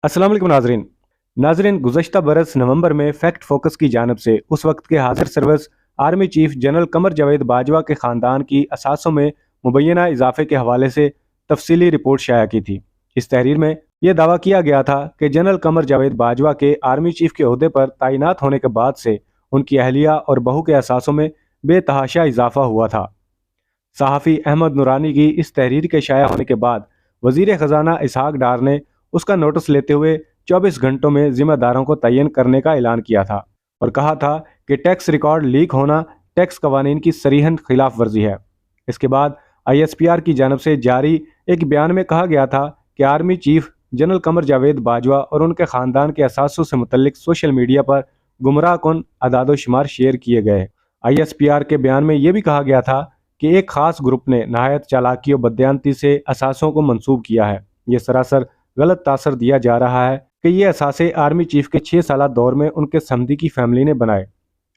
अस्सलाम वालेकुम नाजरीन गुज़श्ता बरस नवंबर में फैक्ट फोकस की जानब से उस वक्त के हाजिर service army chief general Qamar Javed Bajwa के ख़ानदान की असासों में मुबैना इजाफे के हवाले से तफसीली रिपोर्ट शाया की थी। इस तहरीर में यह दावा किया गया था कि जनरल कमर जावेद बाजवा के आर्मी चीफ के ओहदे पर तैनात होने के बाद से उनकी अहलिया और बहू के असासों में बेतहाशा इजाफा हुआ था। सहाफ़ी अहमद नूरानी की इस तहरीर के शाया होने के बाद वज़ीर ख़जाना इसहाक डार ने उसका नोटिस लेते हुए 24 घंटों में जिम्मेदारों को तयन करने का ऐलान किया था और कहा था कि टैक्स रिकॉर्ड लीक होना टैक्स कवानीन की सरीहन खिलाफ वर्जी है। इसके बाद ISPR की जानब से जारी एक बयान में कहा गया था कि army chief general Qamar Javed Bajwa और उनके ख़ानदान के असासों से मुतल्लिक सोशल मीडिया पर गुमराह कुन अदादोशुमार शेयर किए गए। ISPR के बयान में यह भी कहा गया था कि एक ख़ास ग्रुप ने नहायत चालाकी और बदयांती से असासों को मंसूब किया है। ये सरासर गलत तासर दिया जा रहा है कि ये असासे आर्मी चीफ के 6 साल दौर में उनके समधी की फैमिली ने बनाए।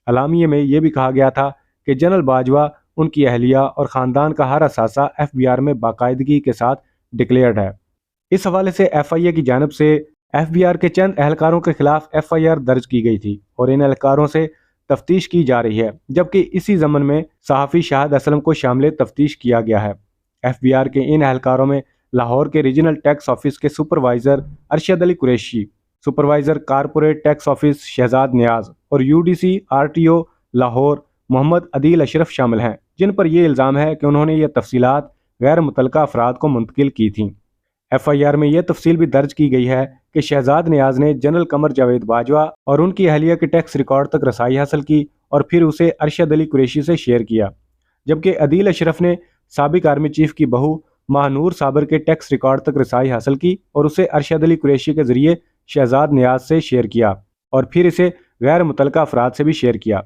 अलामिये में यह भी कहा गया था कि जनरल बाजवा, उनकी अहलिया और ख़ानदान का हर असासा FBR में बाकायदगी के साथ डिक्लेयर्ड है। इस हवाले से FIA की जानब से FBR के चंद एहलकारों के खिलाफ FIR दर्ज की गई थी और इन एहलकारों से तफ्तीश की जा रही है, जबकि इसी ज़मन में सहाफ़ी शाहिद असलम को शामिल तफ्तीश किया गया है। FBR के इन एहलकारों में लाहौर के रीजनल टैक्स ऑफिस के supervisor Arshad Ali Qureshi, supervisor corporate tax office Shahzad Niaz और UDC RTO लाहौर मोहम्मद अदील अशरफ शामिल हैं, जिन पर यह इल्ज़ाम है कि उन्होंने ये तफसीलात गैर मुतल्लका अफराद को मुंतकिल की थीं। FIR में यह तफसील भी दर्ज की गई है कि शहजाद नियाज ने जनरल कमर जावेद बाजवा और उनकी अहलिया के टैक्स रिकॉर्ड तक रसाई हासिल की और फिर उसे अरशद अली कुरैशी से शेयर किया, जबकि अदील अशरफ ने साबिक आर्मी चीफ की बहू महानूर साबर के टैक्स रिकॉर्ड तक रसाई हासिल की और उसे अरशद अली कुरैशी के जरिए शहजाद नियाज से शेयर किया और फिर इसे गैर मुतल्लका अफराद से भी शेयर किया।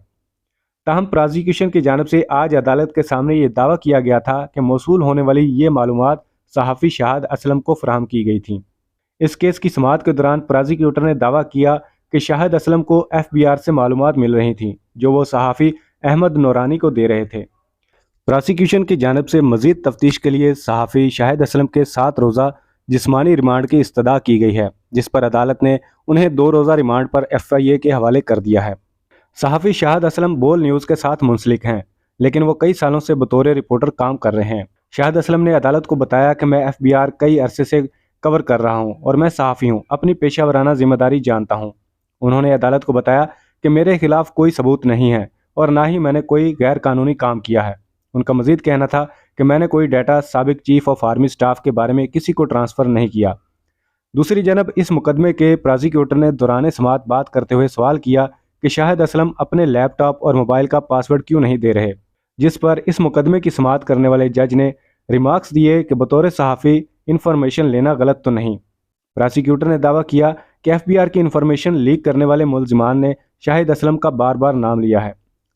ताहम प्रोसिक्यूशन की जानब से आज अदालत के सामने ये दावा किया गया था कि मौसूल होने वाली ये मालूमात सहाफ़ी शाहिद असलम को फराहम की गई थी। इस केस की समाअत के दौरान प्रोसिक्यूटर ने दावा किया कि शाहिद असलम को FBR से मालूमात मिल रही थी जो वो सहाफ़ी अहमद नूरानी को दे रहे थे। प्रोसिक्यूशन की जानब से मज़ीद तफ्तीश के लिए सहाफ़ी शाहिद असलम के 7 रोज़ा जिस्मानी रिमांड की इस्तदा की गई है, जिस पर अदालत ने उन्हें 2 रोज़ा रिमांड पर FIA के हवाले कर दिया है। सहाफ़ी शाहिद असलम बोल न्यूज़ के साथ मुंसलिक हैं, लेकिन वो कई सालों से बतौर रिपोर्टर काम कर रहे हैं। शाहिद असलम ने अदालत को बताया कि मैं FBR कई अरसे से कवर कर रहा हूँ और मैं सहाफ़ी हूँ, अपनी पेशा वराना जिम्मेदारी जानता हूँ। उन्होंने अदालत को बताया कि मेरे खिलाफ कोई सबूत नहीं है और ना ही मैंने कोई गैर कानूनी काम किया है। उनका मजीद कहना था कि मैंने कोई डाटा साबिक चीफ ऑफ आर्मी स्टाफ के बारे में किसी को ट्रांसफ़र नहीं किया। दूसरी जानब इस मुकदमे के प्रोसिक्यूटर ने दौरान समाअत बात करते हुए सवाल किया कि शाहिद असलम अपने लैपटॉप और मोबाइल का पासवर्ड क्यों नहीं दे रहे, जिस पर इस मुकदमे की समाअत करने वाले जज ने रिमार्क्स दिए कि बतौर सहाफ़ी इंफॉर्मेशन लेना गलत तो नहीं। प्रोसिक्यूटर ने दावा किया कि FBR की इंफॉर्मेशन लीक करने वाले मुलजिमान ने शाहिद असलम का बार बार नाम लिया है।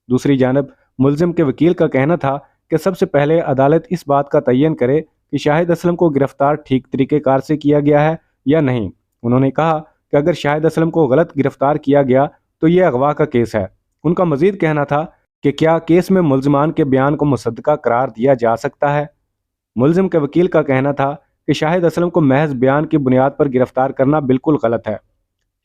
दूसरी जानब मुलजिम के वकील का कहना था कि सबसे पहले अदालत इस बात का तयन करे कि शाहिद असलम को गिरफ्तार ठीक तरीक़ेकार से किया गया है या नहीं। उन्होंने कहा कि अगर शाहिद असलम को गलत गिरफ्तार किया गया तो ये अगवा का केस है। उनका मजीद कहना था कि क्या केस में मुलजिमान के बयान को मुसद्दका करार दिया जा सकता है। मुलजिम के वकील का कहना था कि शाहिद असलम को महज बयान की बुनियाद पर गिरफ्तार करना बिल्कुल गलत है।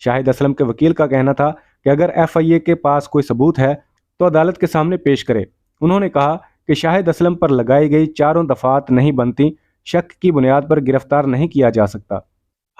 शाहिद असलम के वकील का कहना था कि अगर FIA के पास कोई सबूत है तो अदालत के सामने पेश करे। उन्होंने कहा कि शाहिद असलम पर लगाई गई 4 दफात नहीं बनती, शक की बुनियाद पर गिरफ्तार नहीं किया जा सकता।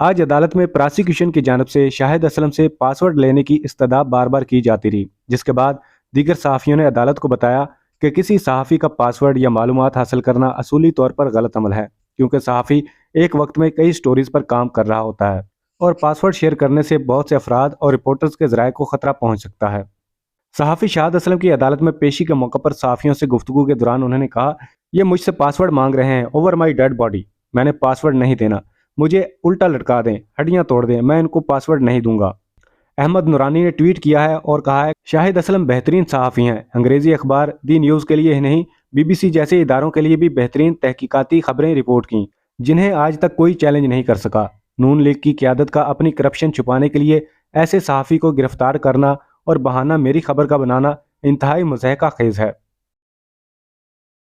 आज अदालत में प्रोसिक्यूशन की जानब से शाहिद असलम से पासवर्ड लेने की इस्तदा बार बार की जाती रही, जिसके बाद दीगर सहाफ़ियों ने अदालत को बताया कि किसी सहाफ़ी का पासवर्ड या मालूमात हासिल करना असूली तौर पर गलत अमल है, क्योंकि सहाफ़ी एक वक्त में कई स्टोरीज़ पर काम कर रहा होता है और पासवर्ड शेयर करने से बहुत से अफराद और रिपोर्टर्स के ज़राए को ख़तरा पहुँच सकता है। सहाफ़ी शाहिद असलम की अदालत में पेशी के मौके पर सहाफ़ियों से गुफ्तगू के दौरान उन्होंने कहा, ये मुझसे पासवर्ड मांग रहे हैं ओवर माई डेड बॉडी, मैंने पासवर्ड नहीं देना, मुझे उल्टा लटका दें, हड्डियाँ तोड़ दें, मैं इनको पासवर्ड नहीं दूंगा। अहमद नूरानी ने ट्वीट किया है और कहा है शाहिद असलम बेहतरीन सहाफ़ी हैं, अंग्रेज़ी अखबार दी न्यूज़ के लिए ही नहीं BBC जैसे इदारों के लिए भी बेहतरीन तहकीकाती खबरें रिपोर्ट की, जिन्हें आज तक कोई चैलेंज नहीं कर सका। नून लीग की क़यादत का अपनी करप्शन छुपाने के लिए ऐसे सहाफ़ी को गिरफ्तार करना और बहाना मेरी खबर का बनाना इंतहाई मुज़हका खेज़ है।